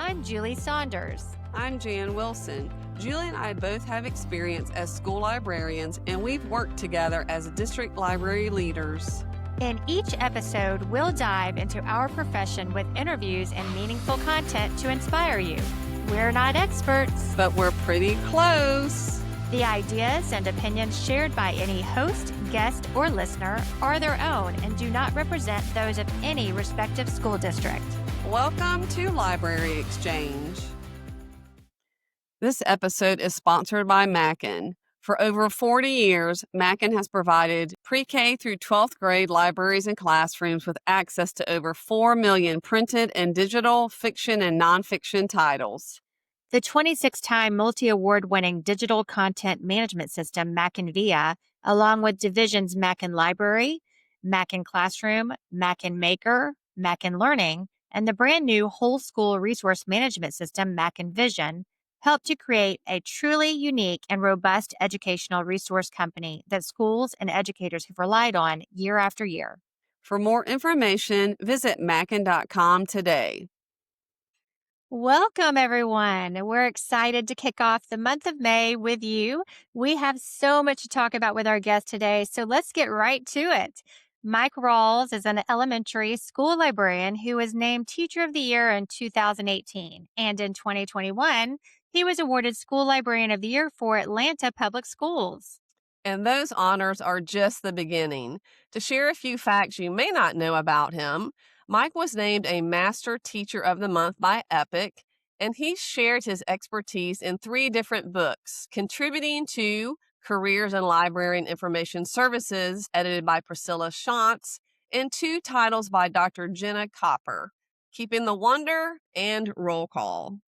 I'm Julie Saunders. I'm Jan Wilson. Julie and I both have experience as school librarians, and we've worked together as district library leaders. In each episode, we'll dive into our profession with interviews and meaningful content to inspire you. We're not experts, But we're pretty close. The ideas and opinions shared by any host, guest, or listener are their own and do not represent those of any respective school district. Welcome to Library Exchange. This episode is sponsored by Mackin. For over 40 years, Mackin has provided pre-K through 12th grade libraries and classrooms with access to over 4 million printed and digital fiction and nonfiction titles. The 26-time multi-award-winning digital content management system, Mackin Via, along with divisions Mackin Library, Mackin Classroom, Mackin Maker, Mackin Learning, and the brand new whole school resource management system, Mackin Vision, help to create a truly unique and robust educational resource company that schools and educators have relied on year after year. For more information, visit mackin.com today. Welcome, everyone. We're excited to kick off the month of May with you. We have so much to talk about with our guest today, so let's get right to it. Mike Rawls is an elementary school librarian who was named Teacher of the Year in 2018. And in 2021, he was awarded School Librarian of the Year for Atlanta Public Schools. And those honors are just the beginning. To share a few facts you may not know about him, Mike was named a Master Teacher of the Month by Epic, and he shared his expertise in 3 different books, contributing to Careers in Library and Information Services, edited by Priscilla Shantz, and 2 titles by Dr. Jenna Copper, Keeping the Wonder and Roll Call.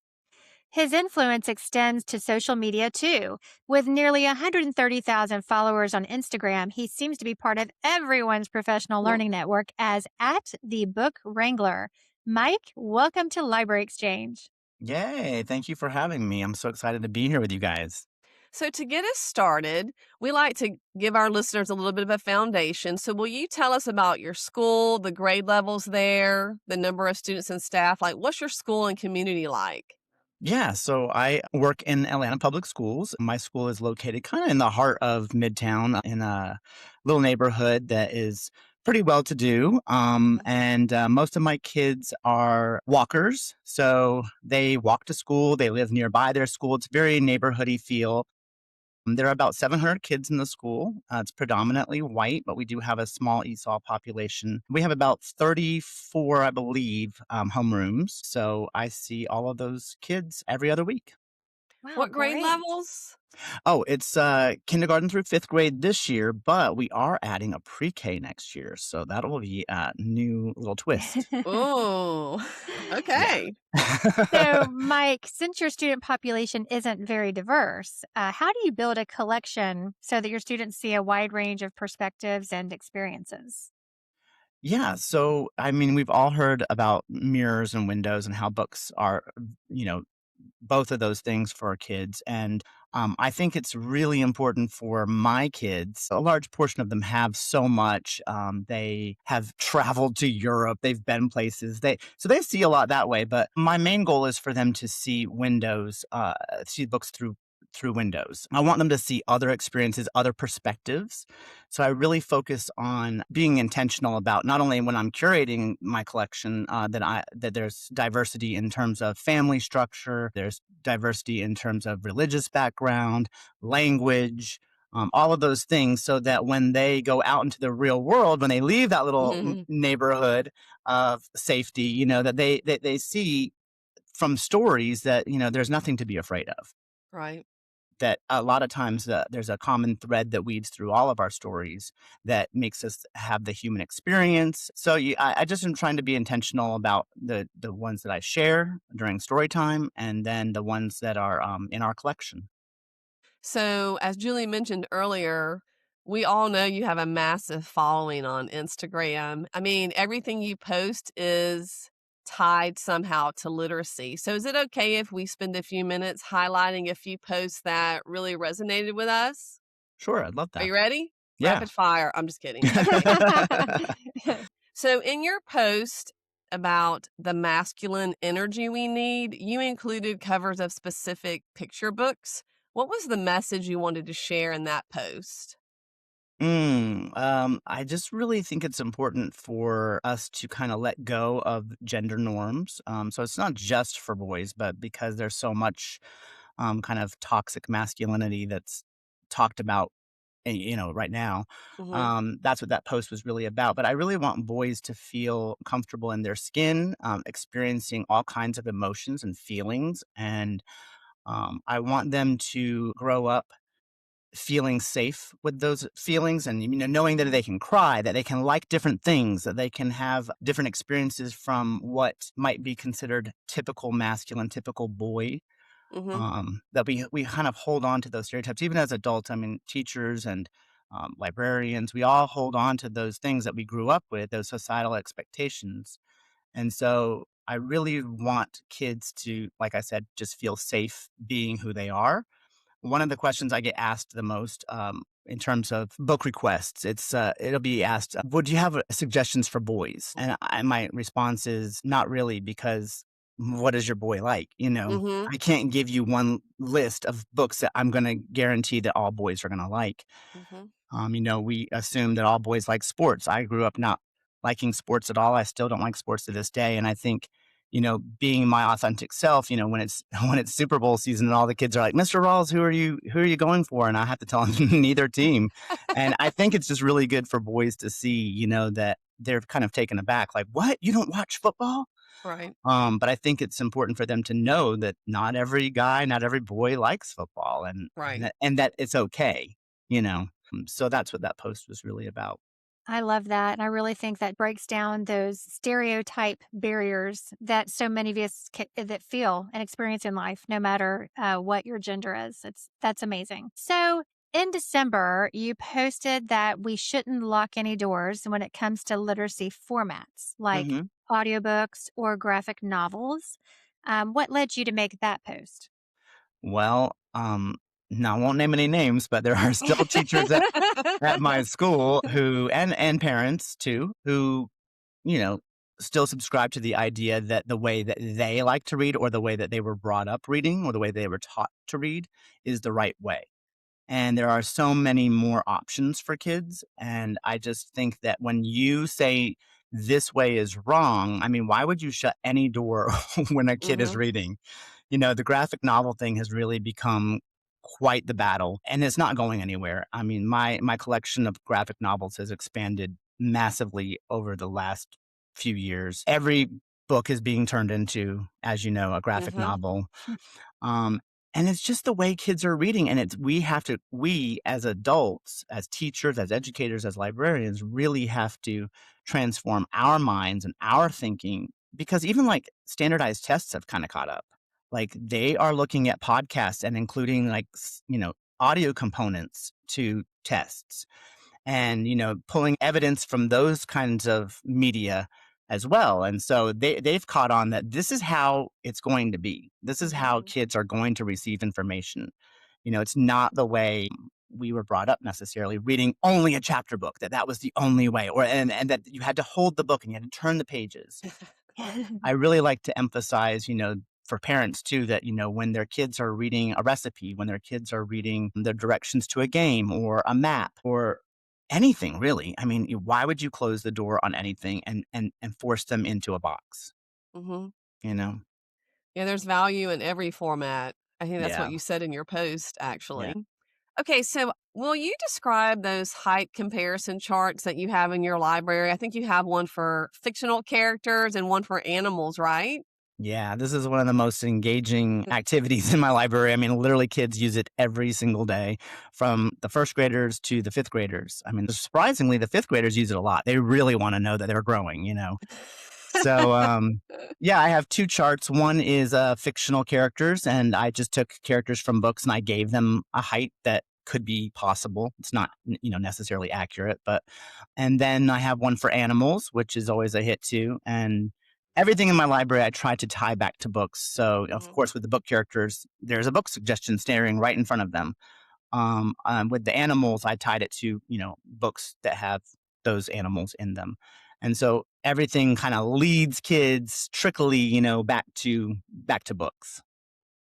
His influence extends to social media, too. With nearly 130,000 followers on Instagram, he seems to be part of everyone's professional learning network as @the Book Wrangler. Mike, welcome to Library Exchange. Yay, thank you for having me. I'm so excited to be here with you guys. So to get us started, we like to give our listeners a little bit of a foundation. So will you tell us about your school, the grade levels there, the number of students and staff? Like, what's your school and community like? Yeah, so I work in Atlanta Public Schools. My school is located kind of in the heart of Midtown in a little neighborhood that is pretty well to do. And most of my kids are walkers. So they walk to school, they live nearby their school. It's very neighborhoody feel. There are about 700 kids in the school. It's predominantly white, but we do have a small ESOL population. We have about 34, I believe, homerooms. So I see all of those kids every other week. Wow, What grade great. levels? Oh, it's kindergarten through 5th grade this year, but we are adding a pre-K next year. So that'll be a new little twist. Oh, okay. So, Mike, since your student population isn't very diverse, how do you build a collection so that your students see a wide range of perspectives and experiences? Yeah, so I mean, we've all heard about mirrors and windows and how books are, you know, both of those things for our kids. And I think it's really important for my kids. A large portion of them have so much. They have traveled to Europe. They've been places. So they see a lot that way. But my main goal is for them to see see books through windows. I want them to see other experiences, other perspectives. So I really focus on being intentional about not only when I'm curating my collection, that there's diversity in terms of family structure, there's diversity in terms of religious background, language, all of those things, so that when they go out into the real world, when they leave that little neighborhood of safety, you know, that they see from stories that, you know, there's nothing to be afraid of. Right. That a lot of times there's a common thread that weaves through all of our stories that makes us have the human experience. So I just am trying to be intentional about the ones that I share during story time, and then the ones that are in our collection. So as Julie mentioned earlier, we all know you have a massive following on Instagram. I mean, everything you post is tied somehow to literacy. So is it okay if we spend a few minutes highlighting a few posts that really resonated with us? Sure, I'd love that. Are you ready? Yeah. Rapid fire. I'm just kidding. Okay. So in your post, about the masculine energy we need, you included covers of specific picture books. What was the message you wanted to share in that post? I just really think it's important for us to kind of let go of gender norms. So it's not just for boys, but because there's so much kind of toxic masculinity that's talked about, right now. Mhm. That's what that post was really about. But I really want boys to feel comfortable in their skin, experiencing all kinds of emotions and feelings, and I want them to grow up feeling safe with those feelings and knowing that they can cry, that they can like different things, that they can have different experiences from what might be considered typical masculine, typical boy. Mhm. That we kind of hold on to those stereotypes even as adults. I mean, teachers and librarians, we all hold on to those things that we grew up with, those societal expectations. And so I really want kids to, like I said, just feel safe being who they are. One of the questions I get asked the most, in terms of book requests, it'll be asked, "Would you have suggestions for boys?" And my response is, "Not really, because what is your boy like?" Mhm. I can't give you one list of books that I'm going to guarantee that all boys are going to like. Mhm. We assume that all boys like sports. I grew up not liking sports at all. I still don't like sports to this day. And I think, being my authentic self, when it's when it's Super Bowl season and all the kids are like, "Mr. Rawls, who are you going for?" And I have to tell them neither team. And I think it's just really good for boys to see, that they're kind of taken aback, like, "What? You don't watch football?" Right. But I think it's important for them to know that not every guy, not every boy likes football, and Right. that it's okay, you know? So that's what that post was really about. I love that. And I really think that breaks down those stereotype barriers that so many of us that feel and experience in life, no matter what your gender is. That's amazing. So in December, you posted that we shouldn't lock any doors when it comes to literacy formats like Mhm. audiobooks or graphic novels. What led you to make that post? Well, now I won't name any names, but there are still teachers at my school who and parents too, who, you know, still subscribe to the idea that the way that they like to read or the way that they were brought up reading or the way they were taught to read is the right way. And there are so many more options for kids, and I just think that when you say this way is wrong, I mean, why would you shut any door when a kid is Mhm. reading? The graphic novel thing has really become quite the battle, and it's not going anywhere. I mean, my collection of graphic novels has expanded massively over the last few years. Every book is being turned into, as you know, a graphic Mhm. novel. Um, and it's just the way kids are reading. And we as adults, as teachers, as educators, as librarians, really have to transform our minds and our thinking because even like standardized tests have kind of caught up. Like they are looking at podcasts and including like, audio components to tests and pulling evidence from those kinds of media as well. And so they've caught on that this is how it's going to be. This is how Mhm. kids are going to receive information. It's not the way we were brought up necessarily reading only a chapter book, that was the only way, or and that you had to hold the book and you had to turn the pages. I really like to emphasize, for parents too, that, when their kids are reading a recipe, when their kids are reading the directions to a game or a map or anything really. I mean, why would you close the door on anything and force them into a box, Mhm. you know? Yeah, there's value in every format. I think that's what Yeah. you said in your post, Yeah. actually. Okay, so will you describe those height comparison charts that you have in your library? I think you have one for fictional characters and one for animals, right? Yeah, this is one of the most engaging activities in my library. I mean, literally kids use it every single day from the first graders to the fifth graders. I mean, surprisingly, the fifth graders use it a lot. They really want to know that they're growing. So, yeah, I have two charts. One is fictional characters, and I just took characters from books and I gave them a height that could be possible. It's not, necessarily accurate, but, and then I have one for animals, which is always a hit too. And everything in my library, I try to tie back to books. So, of Mhm. course, with the book characters, there's a book suggestion staring right in front of them. With the animals, I tied it to, books that have those animals in them. And so everything kind of leads kids trickily, back to books.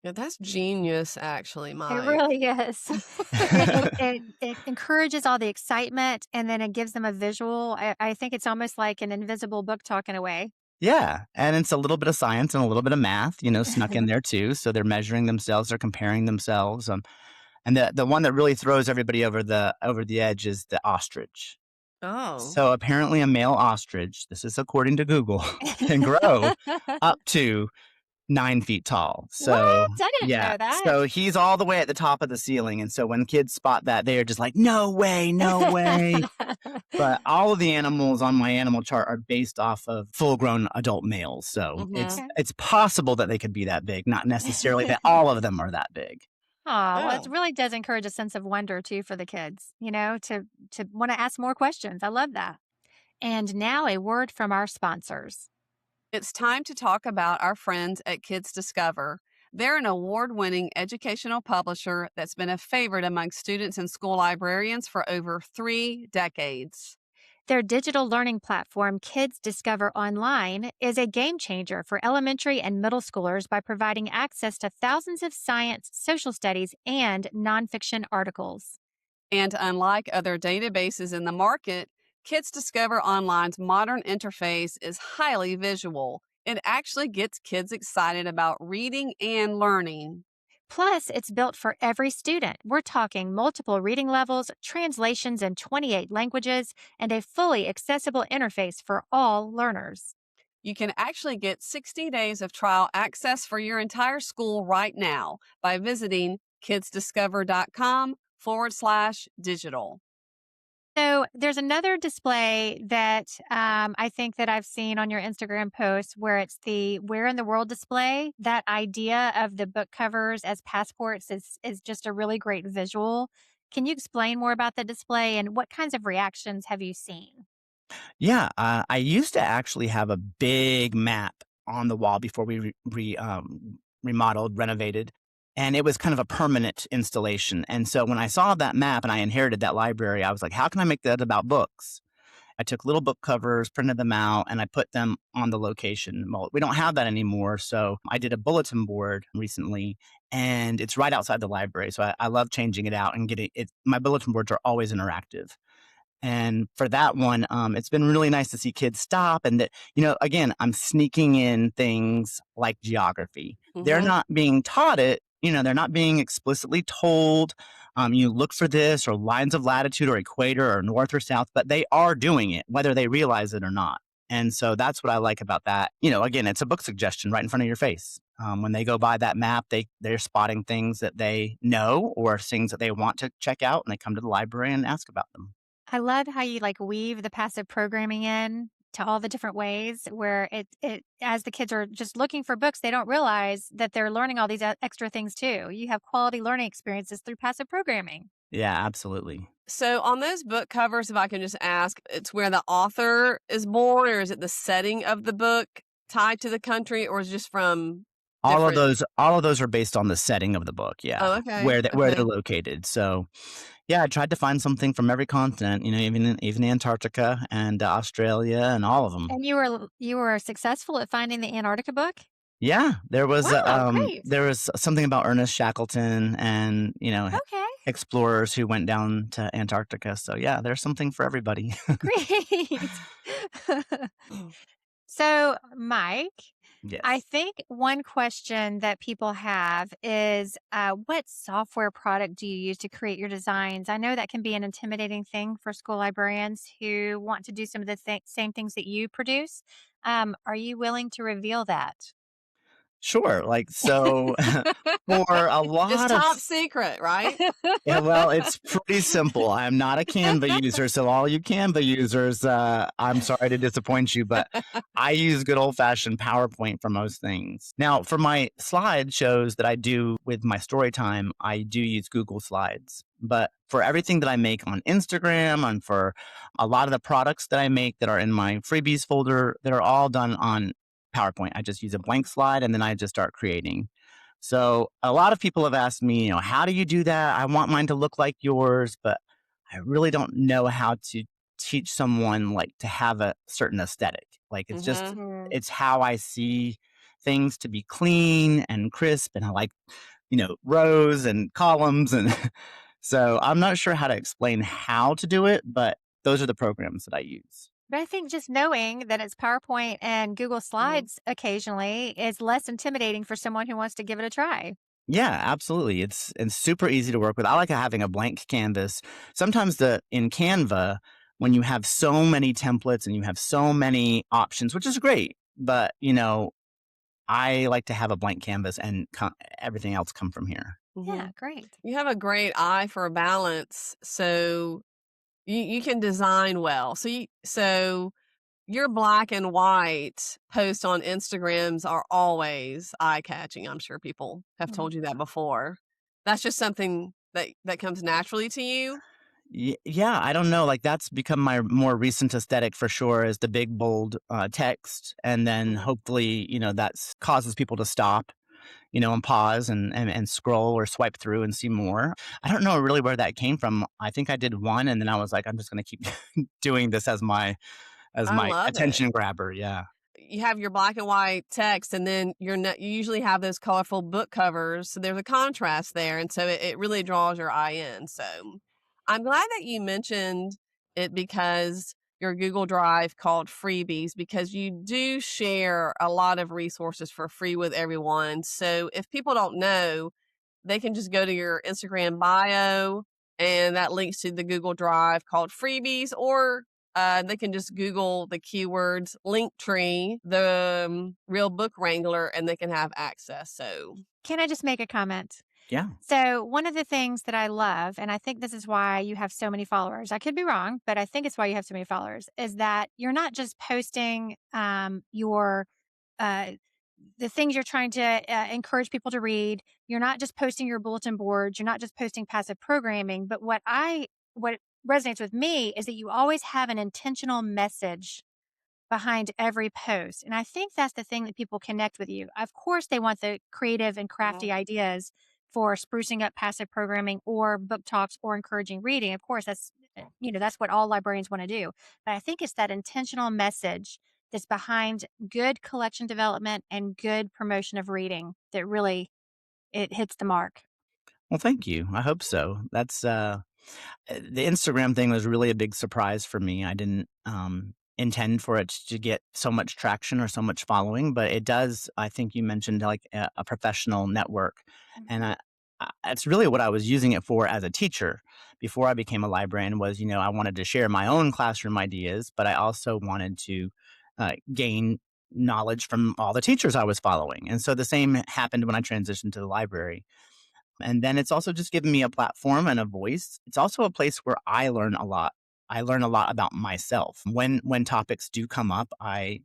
Yeah, that's genius, actually, It Mike. really is. It encourages all the excitement, and then it gives them a visual. I think it's almost like an invisible book talk in a way. Yeah, and it's a little bit of science and a little bit of math, snuck in there too. So they're measuring themselves, they're comparing themselves. And the one that really throws everybody over the edge is the ostrich. Oh. So apparently a male ostrich, this is according to Google, can grow up to 9 feet tall. What? So I didn't yeah, know that. so he's all the way at the top of the ceiling. And so when kids spot that, they are just like, no way, no way. But all of the animals on my animal chart are based off of full-grown adult males. So it's Mhm. Okay. it's possible that they could be that big, not necessarily that all of them are that big. Oh, well, it Oh. really does encourage a sense of wonder too for the kids, to want to ask more questions. I love that. And now a word from our sponsors. It's time to talk about our friends at Kids Discover. They're an award winning educational publisher that's been a favorite among students and school librarians for over 3 decades. Their digital learning platform, Kids Discover Online, is a game changer for elementary and middle schoolers by providing access to thousands of science, social studies, and nonfiction articles. And unlike other databases in the market, Kids Discover Online's modern interface is highly visual. It actually gets kids excited about reading and learning. Plus, it's built for every student. We're talking multiple reading levels, translations in 28 languages, and a fully accessible interface for all learners. You can actually get 60 days of trial access for your entire school right now by visiting kidsdiscover.com/digital. So there's another display that I think that I've seen on your Instagram posts where it's the where in the world display. That idea of the book covers as passports is just a really great visual. Can you explain more about the display and what kinds of reactions have you seen? Yeah, I used to actually have a big map on the wall before we remodeled, renovated, and it was kind of a permanent installation. And so when I saw that map and I inherited that library, I was like, how can I make that about books? I took little book covers, printed them out, and I put them on the location. Well, we don't have that anymore, so I did a bulletin board recently, and it's right outside the library. So I love changing it out and getting it. My bulletin boards are always interactive. And for that one, it's been really nice to see kids stop and that, again, I'm sneaking in things like geography. They're Mhm. not being taught it, they're not being explicitly told, you look for this or lines of latitude or equator or north or south, but they are doing it, whether they realize it or not. And so that's what I like about that. Again, it's a book suggestion right in front of your face. When they go by that map, they're spotting things that they know or things that they want to check out, and they come to the library and ask about them. I love how you like weave the passive programming in to all the different ways where it as the kids are just looking for books, they don't realize that they're learning all these extra things too. You have quality learning experiences through passive programming. Yeah, absolutely. So, on those book covers, if I can just ask, it's where the author is born, or is it the setting of the book tied to the country, or is it just from All of different? those all of those are based on the setting of the book, yeah, Oh, okay. where they're Okay. located. So, yeah, I tried to find something from every continent, even Antarctica and Australia and all of them. And you were successful at finding the Antarctica book? Yeah, Wow, great. there was something about Ernest Shackleton and Okay, explorers who went down to Antarctica. So, yeah, there's something for everybody. great. So, Mike, I Yes. think one question that people have is what software product do you use to create your designs? I know that can be an intimidating thing for school librarians who want to do some of the same things that you produce. Are you willing to reveal that? Sure, like, so for a It's lot of top secret, right? Yeah, well, it's pretty simple. I'm not a Canva user, so all you Canva users, I'm sorry to disappoint you, but I use good old-fashioned PowerPoint for most things. Now, for my slideshows that I do with my story time, I do use Google Slides. But for everything that I make on Instagram and for a lot of the products that I make that are in my freebies folder, that are all done on PowerPoint. I just use a blank slide and then I just start creating. So a lot of people have asked me, how do you do that? I want mine to look like yours, but I really don't know how to teach someone like to have a certain aesthetic. Like Mhm. it's how I see things to be clean and crisp, and I like, rows and columns, and so I'm not sure how to explain how to do it, but those are the programs that I use. But I think just knowing that it's PowerPoint and Google Mhm. Slides occasionally is less intimidating for someone who wants to give it a try. Yeah, absolutely. It's super easy to work with. I like having a blank canvas. Sometimes the in Canva, when you have so many templates and you have so many options, which is great, but I like to have a blank canvas and everything else come from here. Yeah, Mhm. great. You have a great eye for balance, so you can design well. So your black and white posts on Instagrams are always eye-catching. I'm sure people have Mhm. told you that before. That's just something that comes naturally to you? Yeah, I don't know. Like that's become my more recent aesthetic for sure, is the big bold text, and then Mhm. hopefully that's causes people to stop, and pause and scroll or swipe through and see more. I don't know really where that came from. I think I did one, and then I was like, I'm just going to keep doing this as I my love it. attention grabber. Yeah. You have your black and white text, and then you usually have those colorful book covers, so there's a contrast there, and so it really draws your eye in. So I'm glad that you mentioned it, because your Google Drive called freebies, because you do share a lot of resources for free with everyone. So if people don't know, they can just go to your Instagram bio, and that links to the Google Drive called freebies, or they can just Google the keywords Linktree, the real Book Wrangler, and they can have access. So, Can I just make a comment? Yeah. So, one of the things that I love, and I think this is why you have so many followers, I could be wrong, but I think it's why you have so many followers, is that you're not just posting your uh, the things you're trying to encourage people to read. You're not just posting your bulletin boards. You're not just posting passive programming. But what resonates with me is that you always have an intentional message behind every post. And I think that's the thing that people connect with you. Of course, they want the creative and mhm. crafty ideas for sprucing up passive programming or book talks or encouraging reading. Of course, that's what all librarians want to do. But I think it's that intentional message that's behind good collection development and good promotion of reading that really it hits the mark. Well, thank you. I hope so. The Instagram thing was really a big surprise for me. I didn't intend for it to get so much traction or so much following, but it does. I think you mentioned like a professional network, and Mhm. it's really what I was using it for as a teacher before I became a librarian. Was I wanted to share my own classroom ideas, but I also wanted to gain knowledge from all the teachers I was following, and so the same happened when I transitioned to the library. And then it's also just given me a platform and a voice. It's also a place where I learn a lot. I learn a lot about myself. When topics do come up, I'm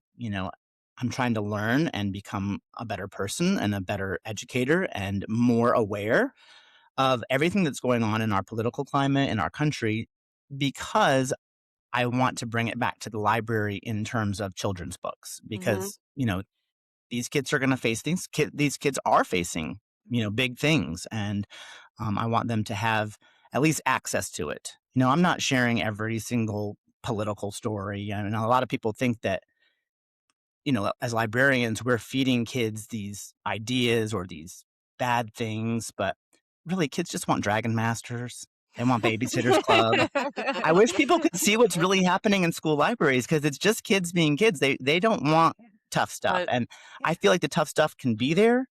trying to learn and become a better person and a better educator and more aware of everything that's going on in our political climate in our country, because I want to bring it back to the library in terms of children's books, Mhm. because these kids are going to face things. These kids are facing big things, and I want them to have at least access to it. I'm not sharing every single political story, and a lot of people think that as librarians we're feeding kids these ideas or these bad things, but really kids just want Dragon Masters. They want Babysitters Club. I wish people could see what's really happening in school libraries, because it's just kids being kids. They don't want Yeah. tough stuff, Uh, and Yeah. I feel like the tough stuff can be there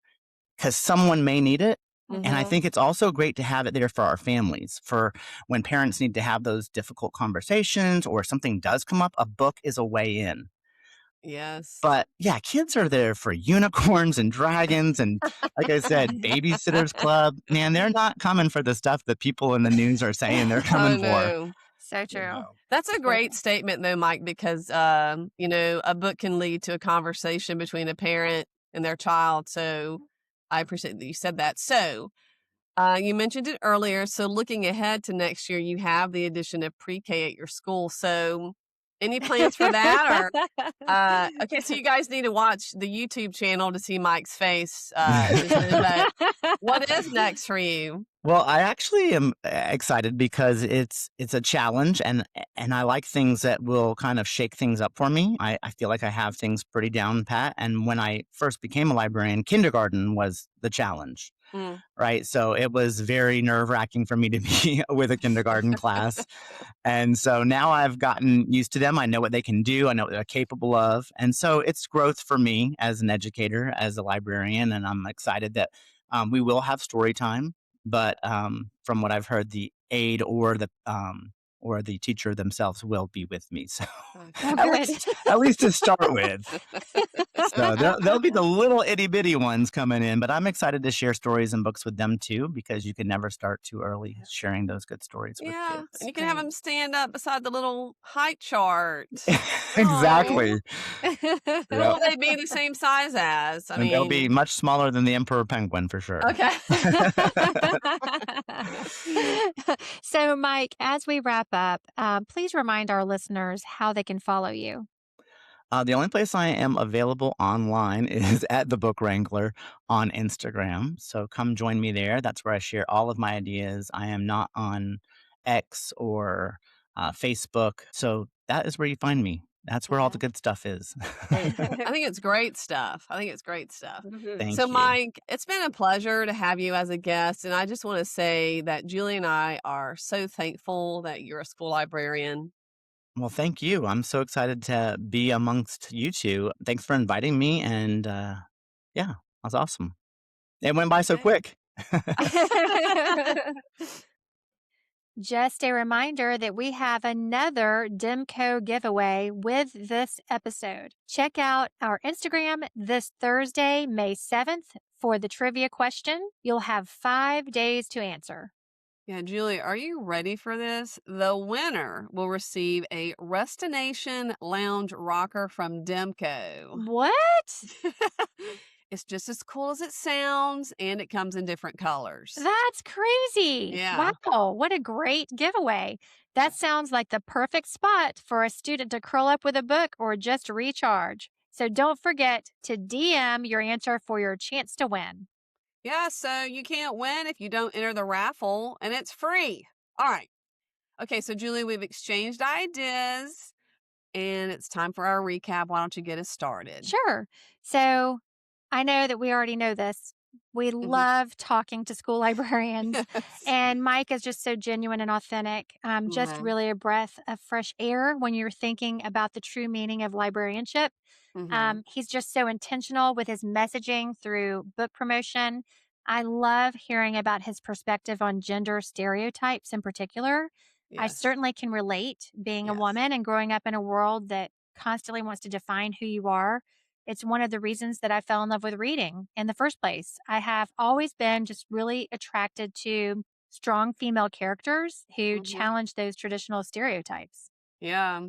because someone may need it. And I Mhm. mhm. think it's also great to have it there for our families, for when parents need to have those difficult conversations or something does come up, a book is a way in. Yes. But yeah, kids are there for unicorns and dragons and, like I said, Babysitters Club. Man, they're not coming for the stuff that people in the news are saying they're Oh, coming for. no. So You true. know. That's a So great true. statement, though, Mike, because, a book can lead to a conversation between a parent and their child. So I appreciate that you said that. So you mentioned it earlier. So looking ahead to next year, you have the addition of pre-K at your school. So any plans for that? Or okay, so you guys need to watch the YouTube channel to see Mike's face too soon. But what is next for you? Well, I actually am excited because it's a challenge, and I like things that will kind of shake things up for me. I feel like I have things pretty down pat. And when I first became a librarian, kindergarten was the challenge, Mm. right? So it was very nerve wracking for me to be with a kindergarten class. And so now I've gotten used to them. I know what they can do. I know what they're capable of. And so it's growth for me as an educator, as a librarian. And I'm excited that we will have story time. But from what I've heard, the aide or the teacher themselves will be with me. So Oh, at good. least to start with. So there'll be the little itty bitty ones coming in, but I'm excited to share stories and books with them too, because you can never start too early sharing those good stories with Yeah, and kids. you can have Right. them stand up beside the little height chart. Oh, Exactly. who Yep. will they be the same size as? I And they'll be mean, much smaller than the emperor penguin for sure. okay. So, Mike, as we wrap up, please remind our listeners how they can follow you. The only place I am available online is at the Book Wrangler on Instagram. So come join me there. That's where I share all of my ideas. I am not on X or Facebook. So that is where you find me. That's where all the Yeah. good stuff is. I think it's great stuff. I think it's great stuff. Mhm. So, Thank you. Mike, it's been a pleasure to have you as a guest. And I just want to say that Julie and I are so thankful that you're a school librarian. Well, thank you. I'm so excited to be amongst you two. Thanks for inviting me. And yeah, that's awesome. It went by so Okay. quick. Just a reminder that we have another Demco giveaway with this episode. Check out our Instagram this Thursday, May 7th, for the trivia question. You'll have 5 days to answer. Yeah, Julie, are you ready for this? The winner will receive a Restination Lounge rocker from Demco. What? It's just as cool as it sounds, and it comes in different colors. That's crazy. Yeah. Wow, what a great giveaway. That sounds like the perfect spot for a student to curl up with a book or just recharge. So don't forget to DM your answer for your chance to win. Yeah, so you can't win if you don't enter the raffle, and it's free. All right. Okay, so Julie, we've exchanged ideas, and it's time for our recap. Why don't you get us started? Sure. So I know that we already know this. We Mhm. love talking to school librarians, Yes. and Mike is just so genuine and authentic. Just Mhm. really a breath of fresh air when you're thinking about the true meaning of librarianship. Mhm. He's just so intentional with his messaging through book promotion. I love hearing about his perspective on gender stereotypes in particular. I Yes. certainly can relate being a Yes. woman and growing up in a world that constantly wants to define who you are. It's one of the reasons that I fell in love with reading in the first place. I have always been just really attracted to strong female characters who Mhm. challenge those traditional stereotypes. Yeah.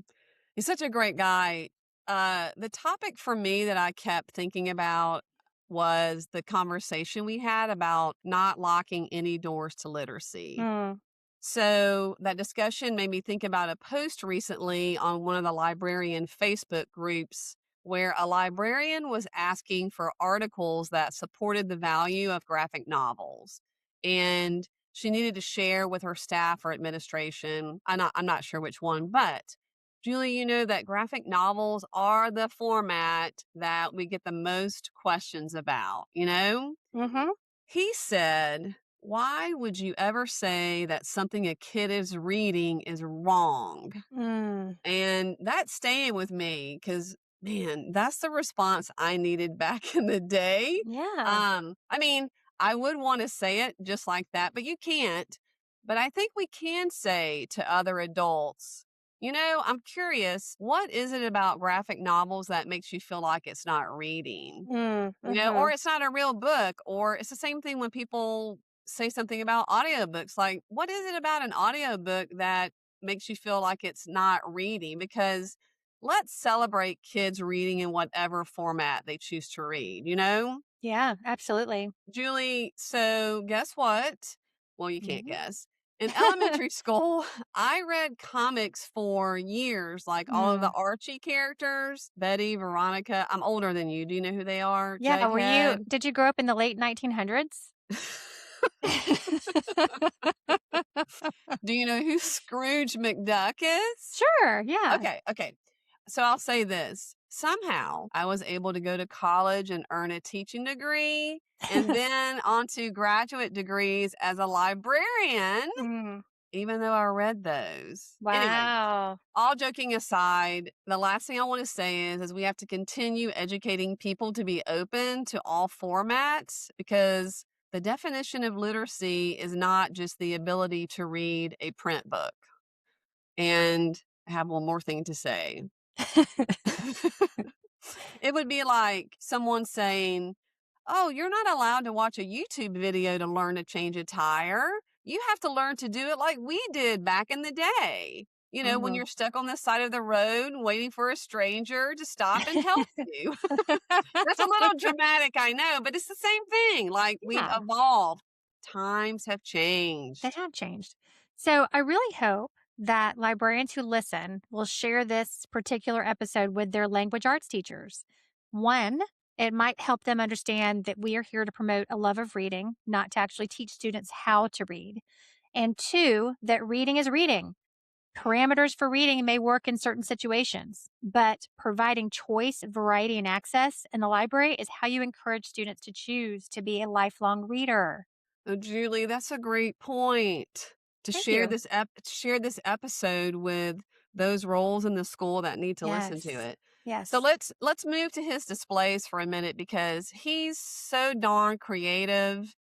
He's such a great guy. The topic for me that I kept thinking about was the conversation we had about not locking any doors to literacy. Mm, So that discussion made me think about a post recently on one of the librarian Facebook groups where a librarian was asking for articles that supported the value of graphic novels. And she needed to share with her staff or administration. I'm not sure which one, but Julie, you know that graphic novels are the format that we get the most questions about, you know? hmm He said, "Why would you ever say that something a kid is reading is wrong?" mm, And that's staying with me because, man, that's the response I needed back in the day. yeah. I mean, I would want to say it just like that, but you can't. But I think we can say to other adults, I'm curious, what is it about graphic novels that makes you feel like it's not reading? Mm, Or mhm. it's not a real book, or it's the same thing when people say something about audiobooks. Like, what is it about an audiobook that makes you feel like it's not reading? Because let's celebrate kids reading in whatever format they choose to read, you know? Yeah, absolutely. Julie, so guess what? Well, you can't Mhm. guess. In elementary school, I read comics for years, like all of the Mm. Archie characters, Betty, Veronica. I'm older than you. Do you know who they are? Yeah, Jughead. did you grow up in the late 1900s? Do you know who Scrooge McDuck is? Sure, yeah. Okay. So I'll say this. Somehow I was able to go to college and earn a teaching degree and then onto graduate degrees as a librarian, Mm, even though I read those. Anyway, wow. all joking aside, the last thing I want to say is we have to continue educating people to be open to all formats, because the definition of literacy is not just the ability to read a print book. And I have one more thing to say. It would be like someone saying, "Oh, you're not allowed to watch a YouTube video to learn to change a tire. You have to learn to do it like we did back in the day. You know, when Mhm. you're stuck on the side of the road waiting for a stranger to stop and help you." That's a little dramatic, I know, but it's the same thing. Like, we've Yeah, evolved. Times have they changed. have changed. So I really hope that librarians who listen will share this particular episode with their language arts teachers. One, it might help them understand that we are here to promote a love of reading, not to actually teach students how to read. And two, that reading is reading. Parameters for reading may work in certain situations, but providing choice, variety, and access in the library is how you encourage students to choose to be a lifelong reader. Oh, Julie, that's a great point. To Thank share you. this episode with those roles in the school that need to listen to Yes. it. So Yes. let's move to his displays for a minute, because he's so darn creative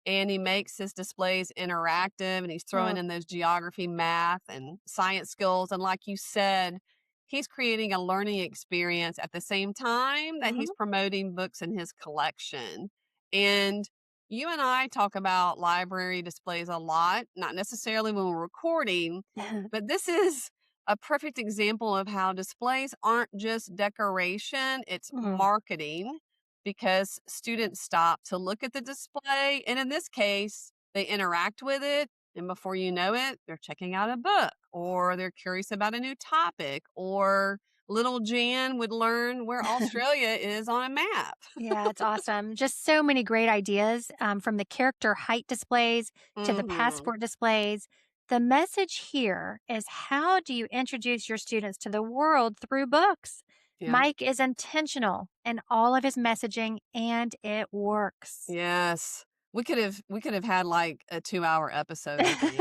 and he makes his displays interactive, and he's throwing Mm, in those geography, math, and science skills. And like you said, he's creating a learning experience at the same time that he's mhm. promoting books in his collection. And you and I talk about library displays a lot, not necessarily when we're recording, but this is a perfect example of how displays aren't just decoration, it's Mm, marketing, because students stop to look at the display. And in this case, they interact with it. And before you know it, they're checking out a book, or they're curious about a new topic, or little Jan would learn where Australia is on a map. yeah, it's awesome. Just so many great ideas from the character height displays to the Hmm. passport displays. The message here is, how do you introduce your students to the world through books? Yeah. Mike is intentional in all of his messaging and it works. Yes. We could have had like a 2-hour episode, I think.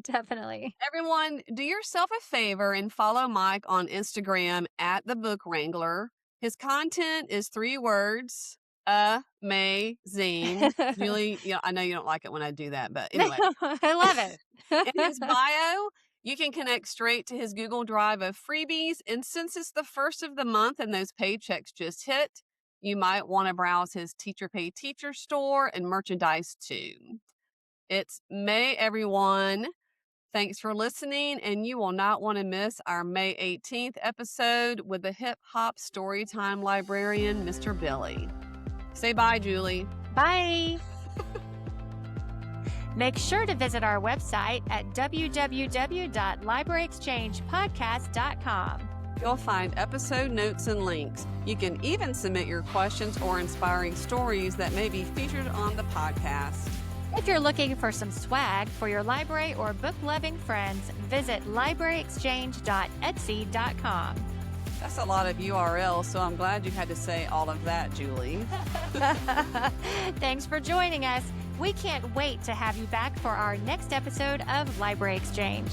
Definitely. Everyone, do yourself a favor and follow Mike on Instagram at the Book Wrangler. His content is 3 words: amazing. Julie, I know you don't like it when I do that, but anyway. I love In his it. bio, you can connect straight to his Google Drive of freebies. And since it's the first of the month and those paychecks just hit, you might want to browse his Teacher Pay Teacher store and merchandise too. It's May, everyone. Thanks for listening, and you will not want to miss our May 18th episode with the hip hop storytime librarian, Mr. Billy. Say bye, Julie. Bye. Make sure to visit our website at www.libraryexchangepodcast.com. You'll find episode notes and links. You can even submit your questions or inspiring stories that may be featured on the podcast. If you're looking for some swag for your library or book-loving friends, visit libraryexchange.etsy.com. That's a lot of URLs, so I'm glad you had to say all of that, Julie. Thanks for joining us. We can't wait to have you back for our next episode of Library Exchange.